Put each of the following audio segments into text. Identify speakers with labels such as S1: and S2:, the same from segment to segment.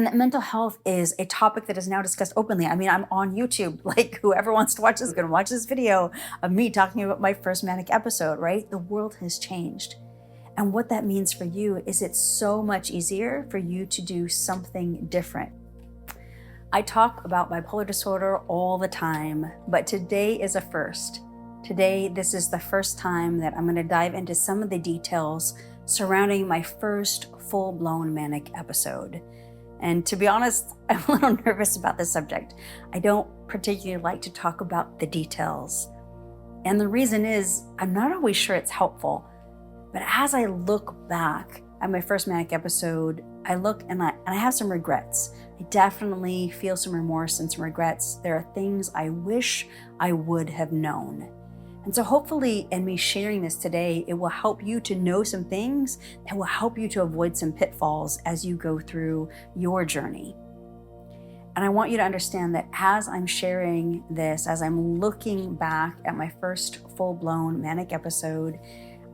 S1: And that mental health is a topic that is now discussed openly. I mean, I'm on YouTube. Like, whoever wants to watch this is going to watch this video of me talking about my first manic episode, right? The world has changed. And what that means for you is it's so much easier for you to do something different. I talk about bipolar disorder all the time, but today is a first. Today, this is the first time that I'm going to dive into some of the details surrounding my first full-blown manic episode. And to be honest, I'm a little nervous about this subject. I don't particularly like to talk about the details. And the reason is, I'm not always sure it's helpful. But as I look back at my first manic episode, I look and I have some regrets. I definitely feel some remorse and some regrets. There are things I wish I would have known. And so hopefully in me sharing this today, it will help you to know some things that will help you to avoid some pitfalls as you go through your journey. And I want you to understand that as I'm sharing this, as I'm looking back at my first full-blown manic episode,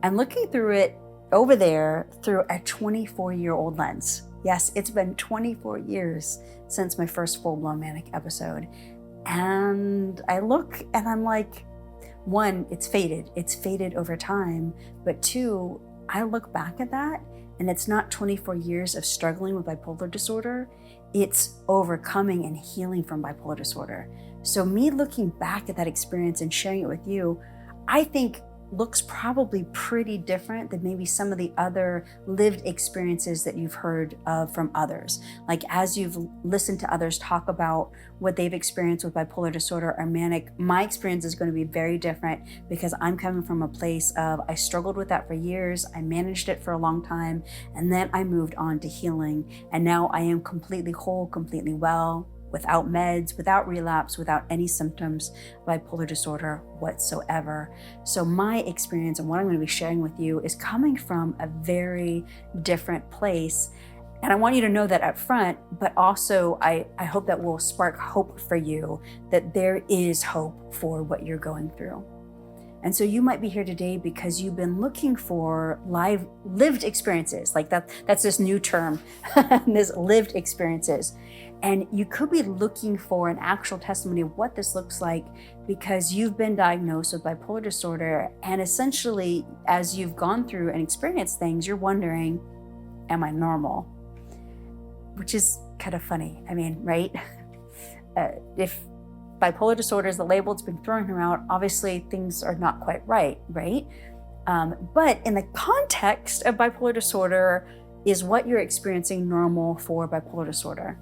S1: I'm looking through it over there through a 24-year-old lens. Yes, it's been 24 years since my first full-blown manic episode. And I look and I'm like, one, it's faded over time. But two, I look back at that and it's not 24 years of struggling with bipolar disorder, it's overcoming and healing from bipolar disorder. So me looking back at that experience and sharing it with you, I think looks probably pretty different than maybe some of the other lived experiences that you've heard of from others. Like as you've listened to others talk about what they've experienced with bipolar disorder or manic, my experience is going to be very different because I'm coming from a place of I struggled with that for years, I managed it for a long time, and then I moved on to healing. And now I am completely whole, completely well, without meds, without relapse, without any symptoms of bipolar disorder whatsoever. So my experience and what I'm going to be sharing with you is coming from a very different place. And I want you to know that up front, but also I hope that will spark hope for you, that there is hope for what you're going through. And so you might be here today because you've been looking for lived experiences. Like that's this new term, this lived experiences. And you could be looking for an actual testimony of what this looks like because you've been diagnosed with bipolar disorder. And essentially, as you've gone through and experienced things, you're wondering, am I normal? Which is kind of funny. I mean, right? If bipolar disorder is the label it's been thrown around, obviously things are not quite right? But in the context of bipolar disorder, is what you're experiencing normal for bipolar disorder?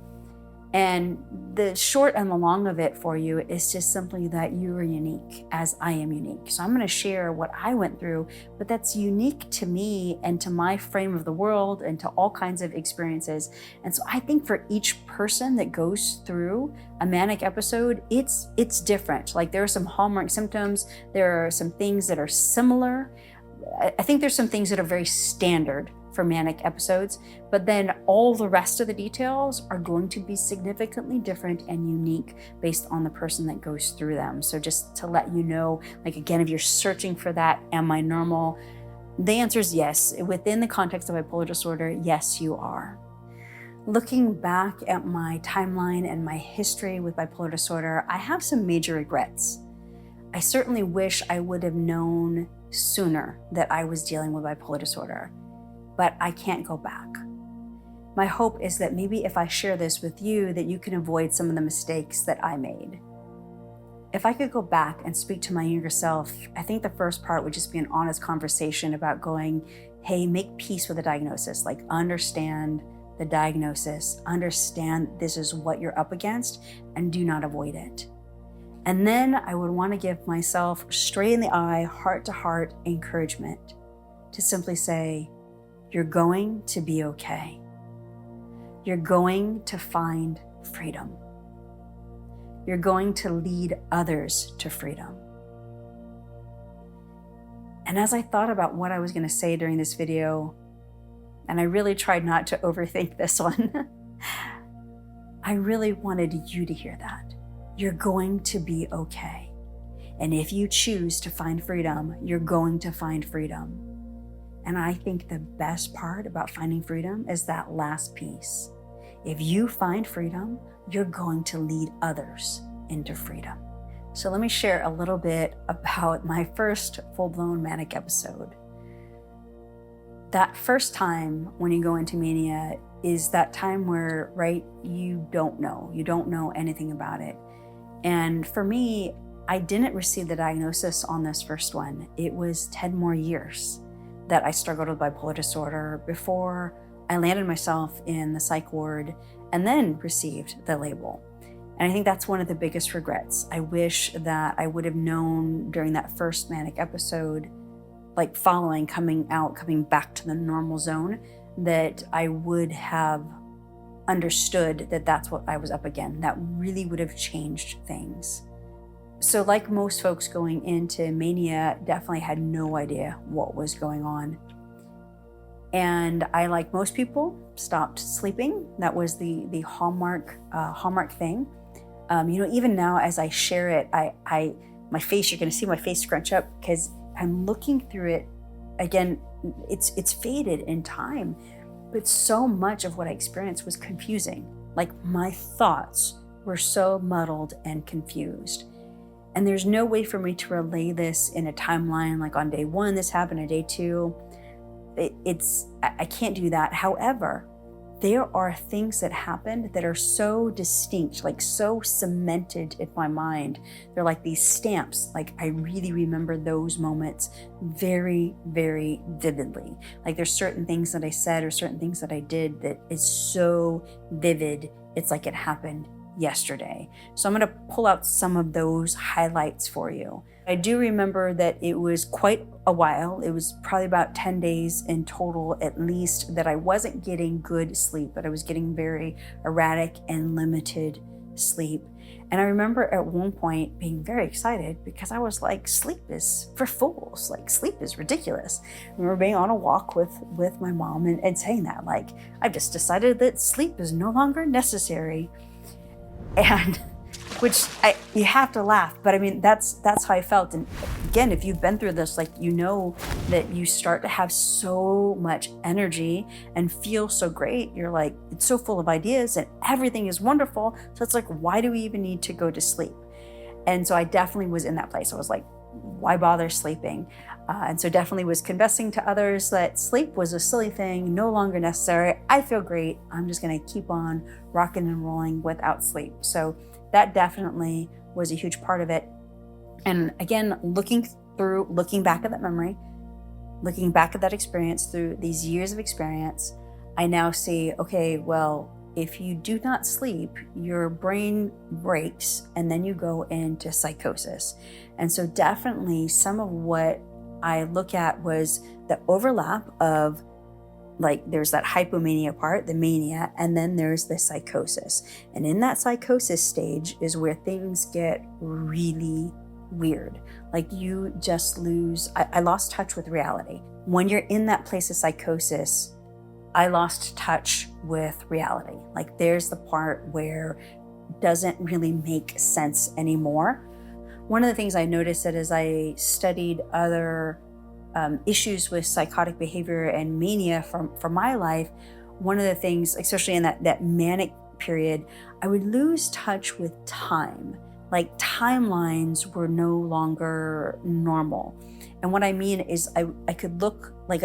S1: And the short and the long of it for you is just simply that you are unique as I am unique. So I'm going to share what I went through, but that's unique to me and to my frame of the world and to all kinds of experiences. And so I think for each person that goes through a manic episode, it's different. Like there are some hallmark symptoms, there are some things that are similar. I think there's some things that are very standard for manic episodes, but then all the rest of the details are going to be significantly different and unique based on the person that goes through them. So just to let you know, like again, if you're searching for that, am I normal? The answer is yes. Within the context of bipolar disorder, yes, you are. Looking back at my timeline and my history with bipolar disorder, I have some major regrets. I certainly wish I would have known sooner that I was dealing with bipolar disorder, but I can't go back. My hope is that maybe if I share this with you, that you can avoid some of the mistakes that I made. If I could go back and speak to my younger self, I think the first part would just be an honest conversation about going, hey, make peace with the diagnosis, like understand the diagnosis, understand this is what you're up against, and do not avoid it. And then I would want to give myself straight in the eye, heart to heart encouragement to simply say, you're going to be okay. You're going to find freedom. You're going to lead others to freedom. And as I thought about what I was going to say during this video, and I really tried not to overthink this one, I really wanted you to hear that. You're going to be okay. And if you choose to find freedom, you're going to find freedom. And I think the best part about finding freedom is that last piece. If you find freedom, you're going to lead others into freedom. So let me share a little bit about my first full-blown manic episode. That first time when you go into mania is that time where, right, you don't know anything about it. And for me, I didn't receive the diagnosis on this first one. It was 10 more years that I struggled with bipolar disorder before I landed myself in the psych ward and then received the label. And I think that's one of the biggest regrets. I wish that I would have known during that first manic episode, like coming back to the normal zone, that I would have understood that that's what I was up against. That really would have changed things. So like most folks going into mania, definitely had no idea what was going on. And I, like most people, stopped sleeping. That was the hallmark thing. Even now as I share it, my face, you're going to see my face scrunch up because I'm looking through it. Again, it's faded in time, but so much of what I experienced was confusing. Like my thoughts were so muddled and confused. And there's no way for me to relay this in a timeline, like on day 1, this happened, on day 2. I can't do that. However, there are things that happened that are so distinct, like so cemented in my mind. They're like these stamps. Like I really remember those moments very, very vividly. Like there's certain things that I said or certain things that I did that is so vivid. It's like it happened yesterday. So I'm going to pull out some of those highlights for you. I do remember that it was quite a while. It was probably about 10 days in total, at least, that I wasn't getting good sleep, but I was getting very erratic and limited sleep. And I remember at one point being very excited because I was like, sleep is for fools. Like sleep is ridiculous. I remember being on a walk with my mom and saying that, like, I've just decided that sleep is no longer necessary. And which you have to laugh, but I mean, that's how I felt. And again, if you've been through this, like, you know that you start to have so much energy and feel so great. You're like, it's so full of ideas and everything is wonderful. So it's like, why do we even need to go to sleep? And so I definitely was in that place. I was like, why bother sleeping? And so definitely was confessing to others that sleep was a silly thing, no longer necessary. I feel great. I'm just going to keep on rocking and rolling without sleep. So that definitely was a huge part of it. And again, looking back at that memory, looking back at that experience through these years of experience, I now see, okay, well, if you do not sleep, your brain breaks and then you go into psychosis. And so definitely some of what I look at was the overlap of, like, there's that hypomania part, the mania, and then there's the psychosis. And in that psychosis stage is where things get really weird. Like you just lose, I lost touch with reality. When you're in that place of psychosis, I lost touch with reality. Like there's the part where it doesn't really make sense anymore. One of the things I noticed that as I studied other issues with psychotic behavior and mania from my life, one of the things, especially in that manic period, I would lose touch with time. Like timelines were no longer normal. And what I mean is I could look like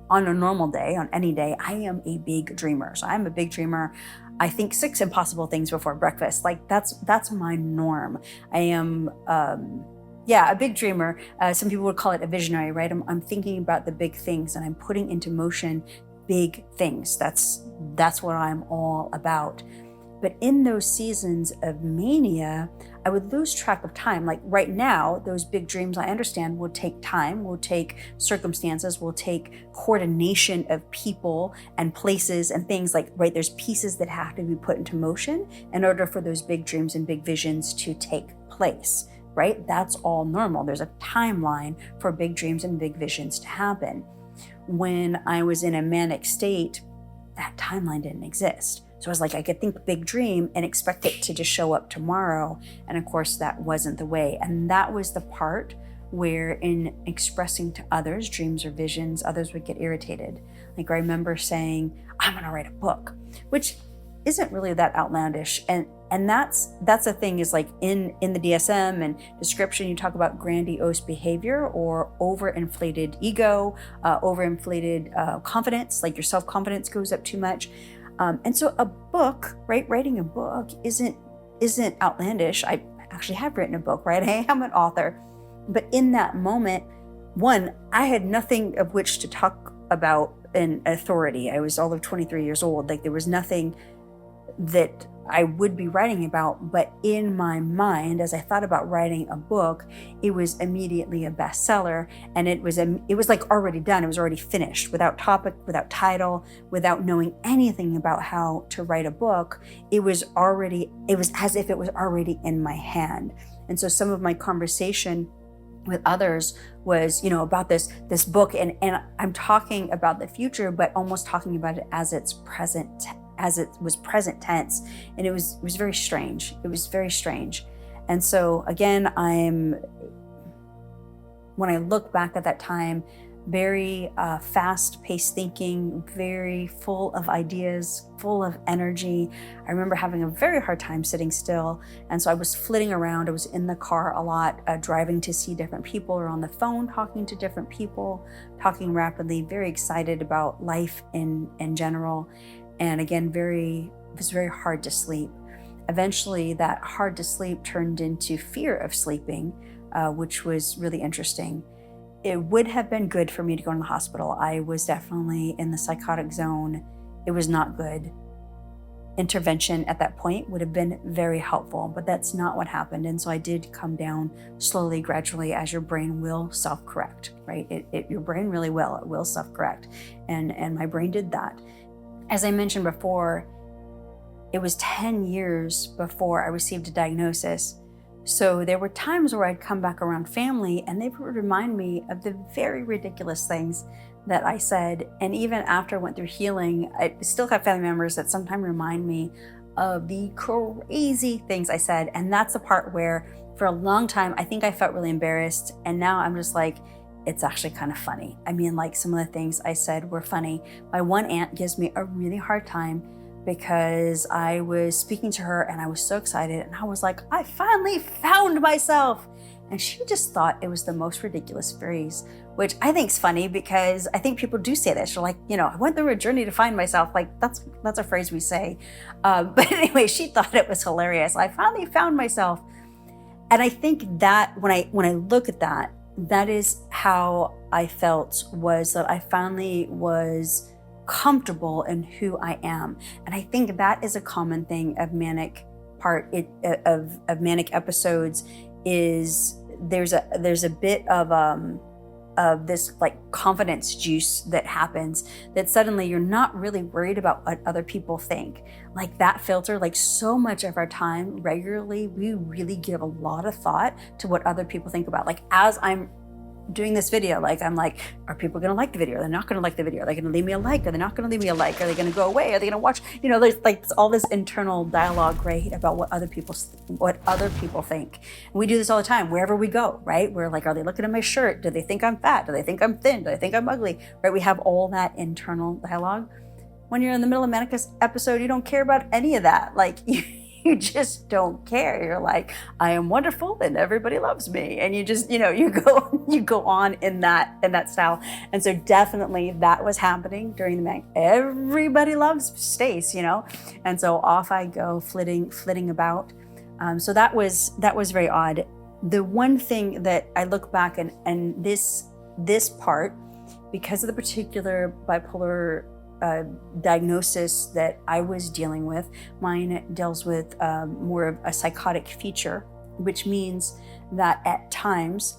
S1: on a normal day, on any day, I am a big dreamer. So I'm a big dreamer. I think 6 impossible things before breakfast. Like that's my norm. I am, a big dreamer. Some people would call it a visionary, right? I'm thinking about the big things and I'm putting into motion big things. That's what I'm all about. But in those seasons of mania, I would lose track of time. Like right now, those big dreams, I understand, will take time, will take circumstances, will take coordination of people and places and things. Like, right, there's pieces that have to be put into motion in order for those big dreams and big visions to take place, right? That's all normal. There's a timeline for big dreams and big visions to happen. When I was in a manic state, that timeline didn't exist. So I was like, I could think big dream and expect it to just show up tomorrow. And of course, that wasn't the way. And that was the part where in expressing to others dreams or visions, others would get irritated. Like I remember saying, I'm going to write a book, which isn't really that outlandish. And that's the thing, is like in the DSM and description, you talk about grandiose behavior or overinflated ego, overinflated confidence, like your self-confidence goes up too much. And so a book, right? Writing a book isn't outlandish. I actually have written a book, right? I am an author. But in that moment, one, I had nothing of which to talk about in authority. I was all of 23 years old. Like there was nothing that I would be writing about, but in my mind, as I thought about writing a book, it was immediately a bestseller, and it was like already done. It was already finished, without topic, without title, without knowing anything about how to write a book. It was as if it was already in my hand. And so some of my conversation with others was, about this book, and I'm talking about the future, but almost talking about it as it was present tense. And it was very strange. It was very strange. And so again, when I look back at that time, very fast-paced thinking, very full of ideas, full of energy. I remember having a very hard time sitting still. And so I was flitting around. I was in the car a lot, driving to see different people, or on the phone talking to different people, talking rapidly, very excited about life in general. And again, it was very hard to sleep. Eventually, that hard to sleep turned into fear of sleeping, which was really interesting. It would have been good for me to go to the hospital. I was definitely in the psychotic zone. It was not good. Intervention at that point would have been very helpful, but that's not what happened. And so I did come down slowly, gradually, as your brain will self-correct, right? Your brain really will. It will self-correct. And my brain did that. As I mentioned before, it was 10 years before I received a diagnosis. So there were times where I'd come back around family and they would remind me of the very ridiculous things that I said. And even after I went through healing, I still have family members that sometimes remind me of the crazy things I said. And that's the part where for a long time, I think I felt really embarrassed. And now I'm just like, it's actually kind of funny. I mean, like some of the things I said were funny. My one aunt gives me a really hard time because I was speaking to her and I was so excited and I was like, I finally found myself. And she just thought it was the most ridiculous phrase, which I think is funny because I think people do say that. She's like, I went through a journey to find myself. Like that's a phrase we say. But anyway, she thought it was hilarious. I finally found myself. And I think that when I look at that, that is how I felt, was that I finally was comfortable in who I am. And I think that is a common thing of manic of manic episodes, is there's a bit of this like confidence juice that happens, that suddenly you're not really worried about what other people think. Like that filter, like so much of our time regularly, we really give a lot of thought to what other people think about. Like as I'm doing this video, like I'm like, are people gonna like the video? Are they not gonna like the video? Are they gonna leave me a like? Are they not gonna leave me a like? Are they gonna go away? Are they gonna watch? There's like all this internal dialogue, right, about what other people think. And we do this all the time, wherever we go, right? We're like, are they looking at my shirt? Do they think I'm fat? Do they think I'm thin? Do they think I'm ugly? Right? We have all that internal dialogue. When you're in the middle of a manic episode, you don't care about any of that. Like you just don't care. You're like, I am wonderful and everybody loves me. And you just, you go on in that style. And so definitely that was happening during the manic. Everybody loves Stace, And so off I go flitting about. So that was very odd. The one thing that I look back and this part, because of the particular bipolar diagnosis that I was dealing with, mine deals with more of a psychotic feature, which means that at times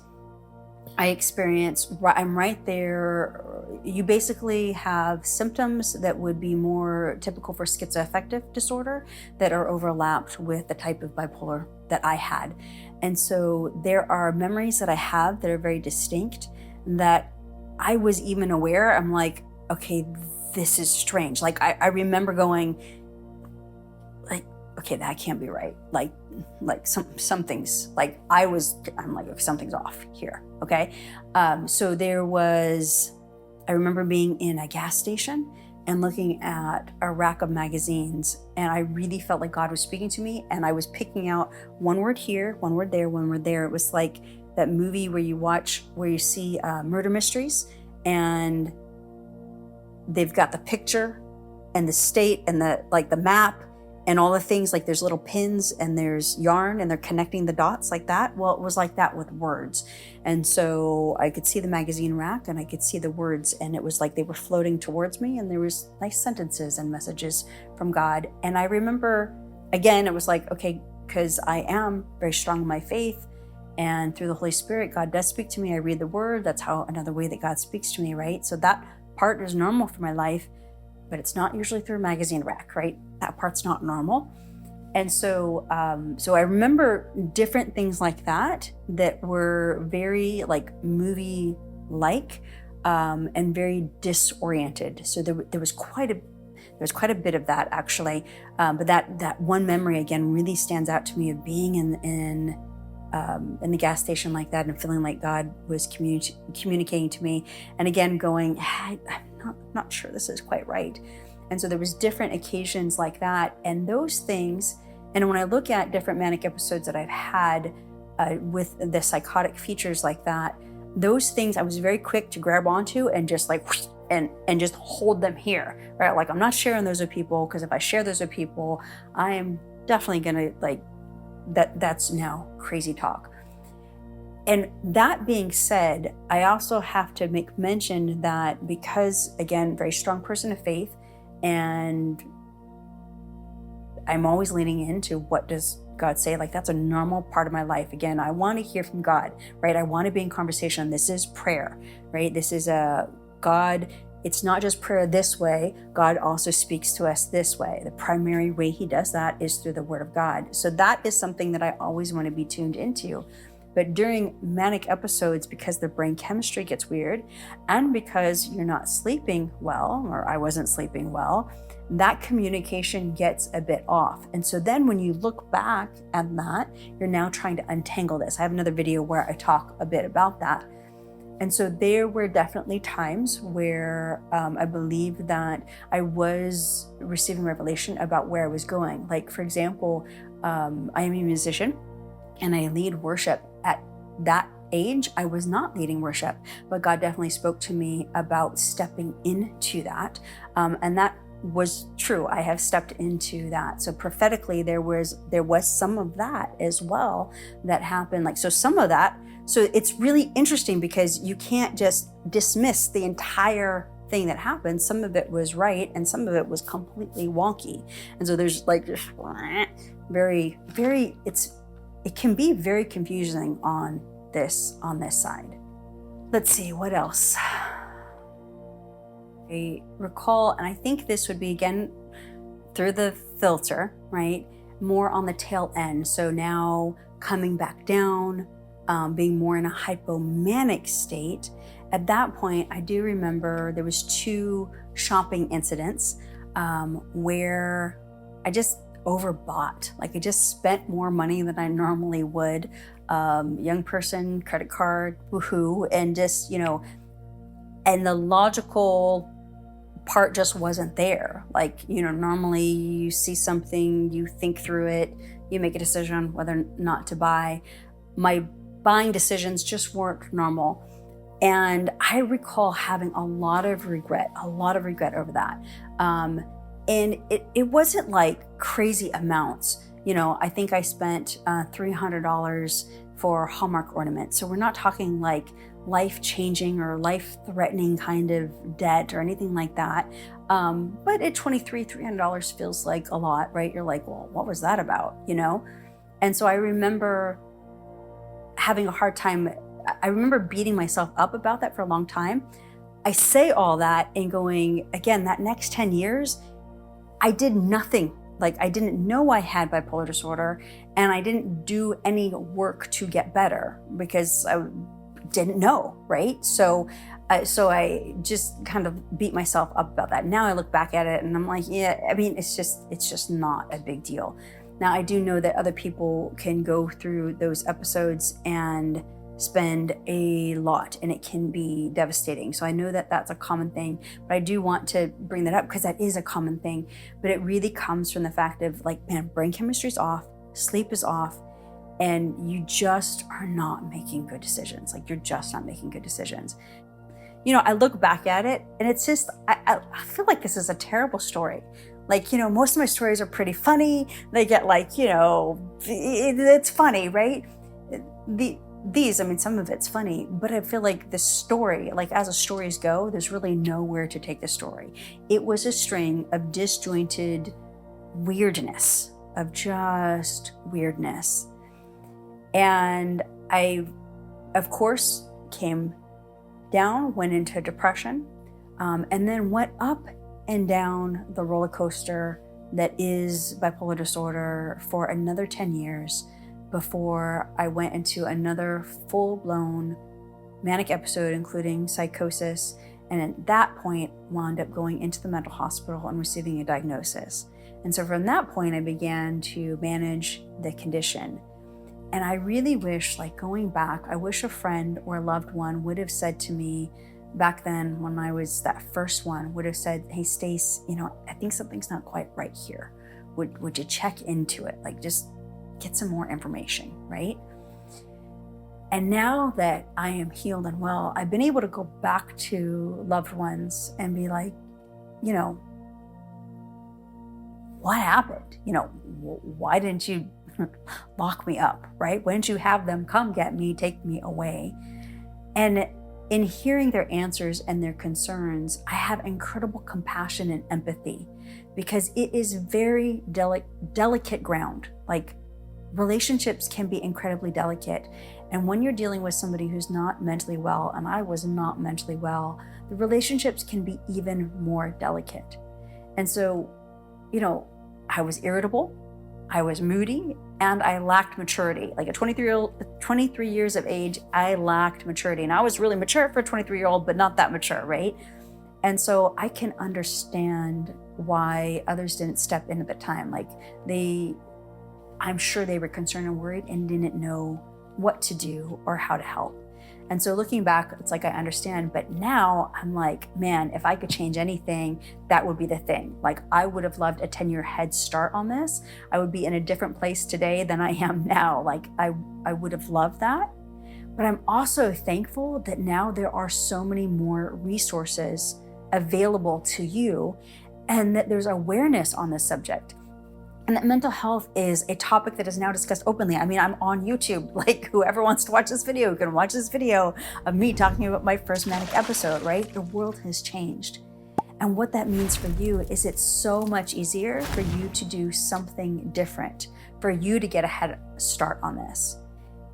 S1: I experience, I'm right there. You basically have symptoms that would be more typical for schizoaffective disorder that are overlapped with the type of bipolar that I had. And so there are memories that I have that are very distinct that I was even aware. I'm like, okay, this is strange. Like I remember going like, okay, that can't be right. Like some things, like I'm like, okay, something's off here. Okay. So I remember being in a gas station and looking at a rack of magazines, and I really felt like God was speaking to me, and I was picking out one word here, one word there, one word there. It was like that movie where you see murder mysteries, and they've got the picture and the state and the map and all the things, like there's little pins and there's yarn and they're connecting the dots like that. Well, it was like that with words. And so I could see the magazine rack and I could see the words, and it was like they were floating towards me, and there was nice sentences and messages from God. And I remember, again, it was like, okay, because I am very strong in my faith, and through the Holy Spirit, God does speak to me. I read the word. That's how another way that God speaks to me, right? So that part is normal for my life, but it's not usually through a magazine rack, right? That part's not normal. And so I remember different things like that were very like movie-like and very disoriented. So there was quite a bit of that actually. But that one memory again really stands out to me of being in the gas station like that and feeling like God was communicating to me. And again, going, hey, I'm not sure this is quite right. And so there was different occasions like that, and those things. And when I look at different manic episodes that I've had with the psychotic features like that, those things I was very quick to grab onto and just like whoosh, and just hold them here, right? Like I'm not sharing those with people, because if I share those with people, I am definitely gonna like that's now crazy talk. And that being said, I also have to make mention that because, again, very strong person of faith, and I'm always leaning into what does God say? Like that's a normal part of my life. Again, I want to hear from God, right? I want to be in conversation. This is prayer, right? This is a God. It's not just prayer this way. God also speaks to us this way. The primary way he does that is through the word of God. So that is something that I always want to be tuned into. But during manic episodes, because the brain chemistry gets weird, and because you're not sleeping well, or I wasn't sleeping well, that communication gets a bit off. And so then when you look back at that, you're now trying to untangle this. I have another video where I talk a bit about that. And so there were definitely times where I believe that I was receiving revelation about where I was going. Like, for example, I am a musician and I lead worship. At that age, I was not leading worship, but God definitely spoke to me about stepping into that. And that was true. I have stepped into that. So prophetically, there was some of that as well that happened. Like, so some of that, so it's really interesting because you can't just dismiss the entire thing that happened. Some of it was right and some of it was completely wonky. And so there's like very, very, it can be very confusing on this side. Let's see, what else? I recall, and I think this would be again through the filter, right? More on the tail end. So now coming back down, being more in a hypomanic state. At that point, I do remember there was 2 shopping incidents where I just overbought. Like I just spent more money than I normally would. Young person, credit card, woohoo, and just, and the logical part just wasn't there. Like, normally you see something, you think through it, you make a decision on whether or not to buy. My buying decisions just weren't normal. And I recall having a lot of regret over that. And it wasn't like crazy amounts. I think I spent $300 for Hallmark ornaments. So we're not talking like life-changing or life-threatening kind of debt or anything like that. But at $300 feels like a lot, right? You're like, well, what was that about, And so I remember having a hard time. I remember beating myself up about that for a long time. I say all that and going, again, that next 10 years, I did nothing. Like I didn't know I had bipolar disorder, and I didn't do any work to get better because I didn't know, right? So I just kind of beat myself up about that. Now I look back at it and I'm like, yeah, I mean, it's just not a big deal. Now I do know that other people can go through those episodes and spend a lot, and it can be devastating. So I know that that's a common thing, but I do want to bring that up because that is a common thing. But it really comes from the fact of like, man, brain chemistry's off, sleep is off, and you just are not making good decisions. Like, you're just not making good decisions. You know, I look back at it and it's just, I feel like this is a terrible story. Like, you know, most of my stories are pretty funny. They get like, you know, it's funny, right? These, I mean, some of it's funny, but I feel like the story, like as stories go, there's really nowhere to take the story. It was a string of disjointed weirdness, of just weirdness. And I, of course, came down, went into depression, and then went up and down the roller coaster that is bipolar disorder for another 10 years before I went into another full-blown manic episode, including psychosis, and at that point wound up going into the mental hospital and receiving a diagnosis. And so from that point, I began to manage the condition. And I really wish, like going back, I wish a friend or a loved one would have said to me back then when I was that first one, would have said, hey, Stace, you know, I think something's not quite right here. Would you check into it? Like, just get some more information, right? And now that I am healed and well, I've been able to go back to loved ones and be like, you know, what happened? You know, why didn't you lock me up, right? Why didn't you have them come get me, take me away? And in hearing their answers and their concerns, I have incredible compassion and empathy, because it is very delicate ground. Like, relationships can be incredibly delicate. And when you're dealing with somebody who's not mentally well, and I was not mentally well, the relationships can be even more delicate. And so, you know, I was irritable, I was moody, and I lacked maturity. Like, at 23 years of age, I lacked maturity. And I was really mature for a 23-year-old, but not that mature, right? And so I can understand why others didn't step in at the time. Like, I'm sure they were concerned and worried and didn't know what to do or how to help. And so looking back, it's like I understand, but now I'm like, man, if I could change anything, that would be the thing. Like, I would have loved a 10-year head start on this. I would be in a different place today than I am now. Like, I would have loved that. But I'm also thankful that now there are so many more resources available to you, and that there's awareness on this subject. And that mental health is a topic that is now discussed openly. I mean, I'm on YouTube. Like, whoever wants to watch this video can watch this video of me talking about my first manic episode, right? The world has changed. And what that means for you is it's so much easier for you to do something different, for you to get a head start on this.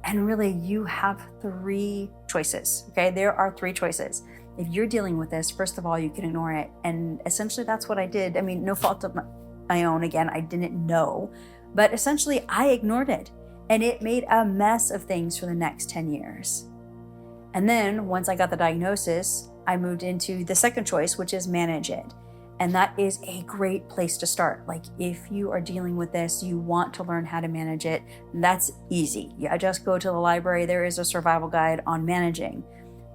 S1: And really, you have 3 choices, okay? There are 3 choices. If you're dealing with this, first of all, you can ignore it. And essentially, that's what I did. I mean, no fault of my own. Again, I didn't know, but essentially I ignored it, and it made a mess of things for the next 10 years. And then once I got the diagnosis, I moved into the second choice, which is manage it. And that is a great place to start. Like, if you are dealing with this, you want to learn how to manage it, that's easy. I just go to the library. There is a survival guide on managing.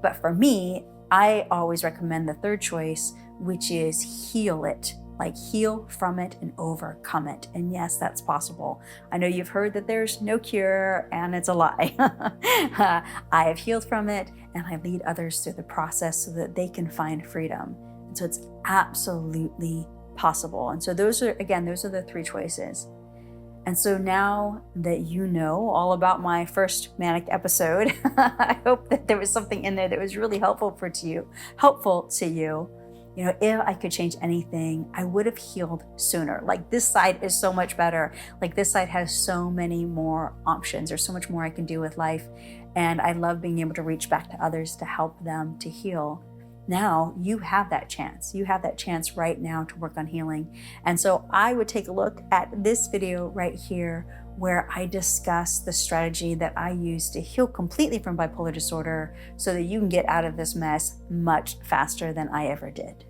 S1: But for me, I always recommend the third choice, which is heal it. Like, heal from it and overcome it. And yes, that's possible. I know you've heard that there's no cure, and it's a lie. I have healed from it, and I lead others through the process so that they can find freedom. And so it's absolutely possible. And so those are the 3 choices. And so now that you know all about my first manic episode, I hope that there was something in there that was really helpful to you. You know, if I could change anything, I would have healed sooner. Like, this side is so much better. Like, this side has so many more options. There's so much more I can do with life. And I love being able to reach back to others to help them to heal. Now you have that chance. You have that chance right now to work on healing. And so I would take a look at this video right here, where I discuss the strategy that I use to heal completely from bipolar disorder so that you can get out of this mess much faster than I ever did.